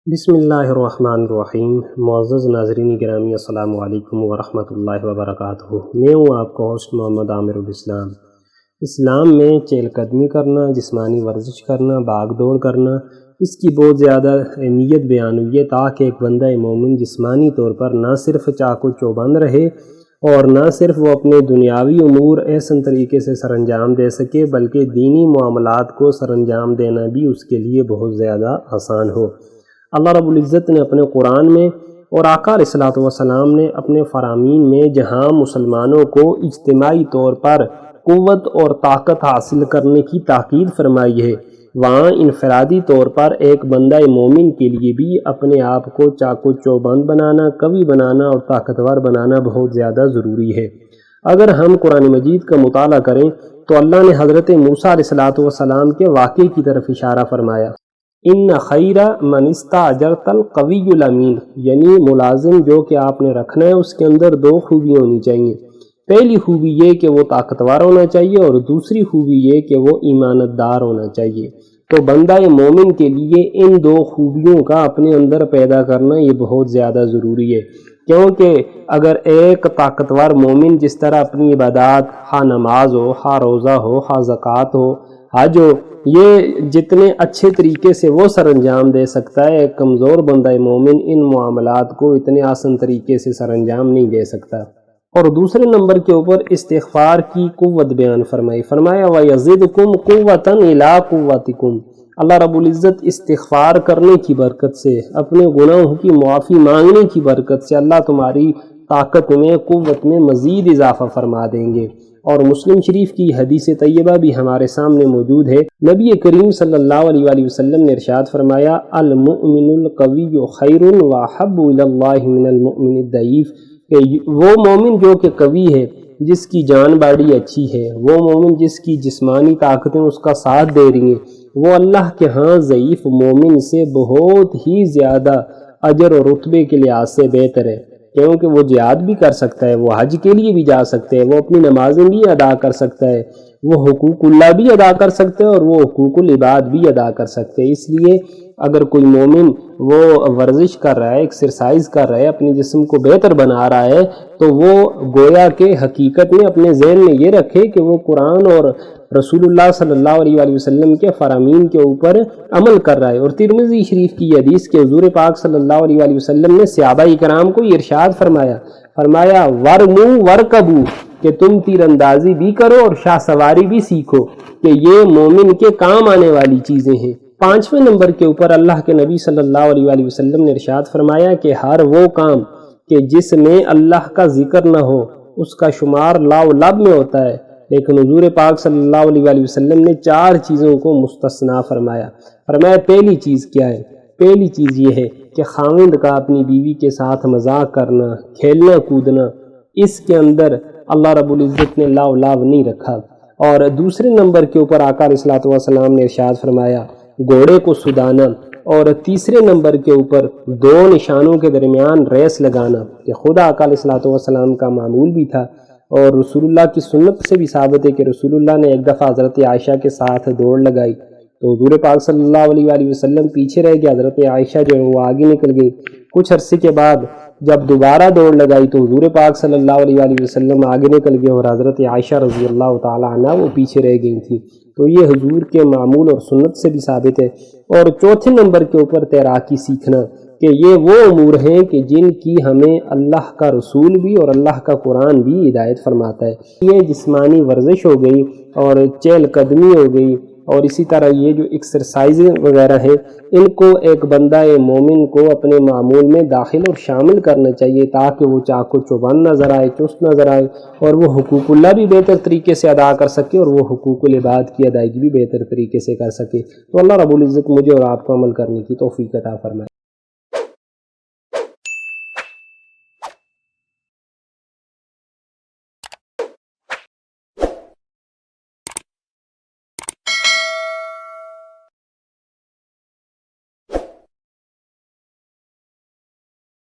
بسم اللہ الرحمن الرحیم۔ معزز ناظرین گرامی، السلام علیکم ورحمۃ اللہ وبرکاتہ۔ میں ہوں آپ کا ہوسٹ محمد عامر الاسلام۔ اسلام میں چہل قدمی کرنا، جسمانی ورزش کرنا، بھاگ دوڑ کرنا، اس کی بہت زیادہ اہمیت بیان ہوئی ہے تاکہ ایک بندہ مومن جسمانی طور پر نہ صرف چاق و چوبند رہے اور نہ صرف وہ اپنے دنیاوی امور احسن طریقے سے سر انجام دے سکے، بلکہ دینی معاملات کو سر انجام دینا بھی اس کے لیے بہت زیادہ آسان ہو۔ اللہ رب العزت نے اپنے قرآن میں اور آقا علیہ الصلوۃ والسلام نے اپنے فرامین میں جہاں مسلمانوں کو اجتماعی طور پر قوت اور طاقت حاصل کرنے کی تاکید فرمائی ہے، وہاں انفرادی طور پر ایک بندہ مومن کے لیے بھی اپنے آپ کو چاق و چوبند بنانا، قوی بنانا اور طاقتور بنانا بہت زیادہ ضروری ہے۔ اگر ہم قرآن مجید کا مطالعہ کریں تو اللہ نے حضرت موسیٰ علیہ الصلوۃ والسلام کے واقعے کی طرف اشارہ فرمایا، ان خیر من استاجرت القوی الامین، یعنی ملازم جو کہ آپ نے رکھنا ہے اس کے اندر دو خوبی ہونی چاہیے۔ پہلی خوبی یہ کہ وہ طاقتور ہونا چاہیے اور دوسری خوبی یہ کہ وہ ایمانت دار ہونا چاہیے۔ تو بندہ مومن کے لیے ان دو خوبیوں کا اپنے اندر پیدا کرنا یہ بہت زیادہ ضروری ہے، کیونکہ اگر ایک طاقتور مومن جس طرح اپنی عبادات، خواہ نماز ہو، خواہ روزہ ہو، خواہ زکوٰۃ ہو، حج ہو، یہ جتنے اچھے طریقے سے وہ سر انجام دے سکتا ہے، ایک کمزور بندہ مومن ان معاملات کو اتنے آسان طریقے سے سر انجام نہیں دے سکتا۔ اور دوسرے نمبر کے اوپر استغفار کی قوت بیان فرمایا وَيَزِدْكُمْ قُوَّةً إِلَىٰ قُوَّتِكُمْ، اللہ رب العزت استغفار کرنے کی برکت سے، اپنے گناہوں کی معافی مانگنے کی برکت سے اللہ تمہاری طاقت میں، قوت میں مزید اضافہ فرما دیں گے۔ اور مسلم شریف کی حدیث طیبہ بھی ہمارے سامنے موجود ہے، نبی کریم صلی اللہ علیہ وآلہ وسلم نے ارشاد فرمایا، المؤمن القوی خیر واحب الی اللہ من المؤمن الضعیف، کہ وہ مومن جو کہ قوی ہے، جس کی جان باڑی اچھی ہے، وہ مومن جس کی جسمانی طاقتیں اس کا ساتھ دے رہی ہیں، وہ اللہ کے ہاں ضعیف مومن سے بہت ہی زیادہ اجر اور رتبے کے لحاظ سے بہتر ہے، کیونکہ وہ جہاد بھی کر سکتا ہے، وہ حج کے لیے بھی جا سکتے ہیں، وہ اپنی نمازیں بھی ادا کر سکتا ہے، وہ حقوق اللہ بھی ادا کر سکتے ہیں اور وہ حقوق العباد بھی ادا کر سکتے ہیں۔ اس لیے اگر کوئی مومن وہ ورزش کر رہا ہے، ایکسرسائز کر رہا ہے، اپنے جسم کو بہتر بنا رہا ہے، تو وہ گویا کہ حقیقت میں اپنے ذہن میں یہ رکھے کہ وہ قرآن اور رسول اللہ صلی اللہ علیہ وآلہ وسلم کے فرامین کے اوپر عمل کر رہا ہے۔ اور ترمذی شریف کی حدیث کے حضور پاک صلی اللہ علیہ وآلہ وسلم نے صحابہ کرام کو یہ ارشاد فرمایا ورمو ورکبو، کہ تم تیر اندازی بھی کرو اور شاہ سواری بھی سیکھو، کہ یہ مومن کے کام آنے والی چیزیں ہیں۔ پانچویں نمبر کے اوپر اللہ کے نبی صلی اللہ علیہ وآلہ وسلم نے ارشاد فرمایا کہ ہر وہ کام کہ جس میں اللہ کا ذکر نہ ہو اس کا شمار لا و لب میں ہوتا ہے، لیکن حضور پاک صلی اللہ علیہ وآلہ وسلم نے چار چیزوں کو مستثنا فرمایا۔ پہلی چیز کیا ہے؟ پہلی چیز یہ ہے کہ خاوند کا اپنی بیوی کے ساتھ مذاق کرنا، کھیلنا کودنا، اس کے اندر اللہ رب العزت نے لا و لاب نہیں رکھا۔ اور دوسرے نمبر کے اوپر آقا علیہ الصلوۃ والسلام نے ارشاد فرمایا گھوڑے کو سدانا، اور تیسرے نمبر کے اوپر دو نشانوں کے درمیان ریس لگانا، کہ خود آقا علیہ الصلوۃ والسلام کا معمول بھی تھا اور رسول اللہ کی سنت سے بھی ثابت ہے کہ رسول اللہ نے ایک دفعہ حضرت عائشہ کے ساتھ دوڑ لگائی تو حضور پاک صلی اللہ علیہ وآلہ وسلم پیچھے رہ گیا، حضرت عائشہ جو ہے وہ آگے نکل گئی۔ کچھ عرصے کے بعد جب دوبارہ دوڑ لگائی تو حضور پاک صلی اللہ علیہ وآلہ وسلم آگے نکل گئے اور حضرت عائشہ رضی اللہ تعالی عنہ وہ پیچھے رہ گئی تھیں۔ تو یہ حضور کے معمول اور سنت سے بھی ثابت ہے۔ اور چوتھے نمبر کے اوپر تیراکی سیکھنا، کہ یہ وہ امور ہیں کہ جن کی ہمیں اللہ کا رسول بھی اور اللہ کا قرآن بھی ہدایت فرماتا ہے۔ یہ جسمانی ورزش ہو گئی اور چہل قدمی ہو گئی، اور اسی طرح یہ جو ایکسرسائز وغیرہ ہیں ان کو ایک بندہ مومن کو اپنے معمول میں داخل اور شامل کرنا چاہیے تاکہ وہ چاق و چوبند نظر آئے، چست نظر آئے، اور وہ حقوق اللہ بھی بہتر طریقے سے ادا کر سکے اور وہ حقوق العباد کی ادائیگی بھی بہتر طریقے سے کر سکے۔ تو اللہ رب العزت مجھے اور آپ کو عمل کرنے کی توفیق عطا فرمائے۔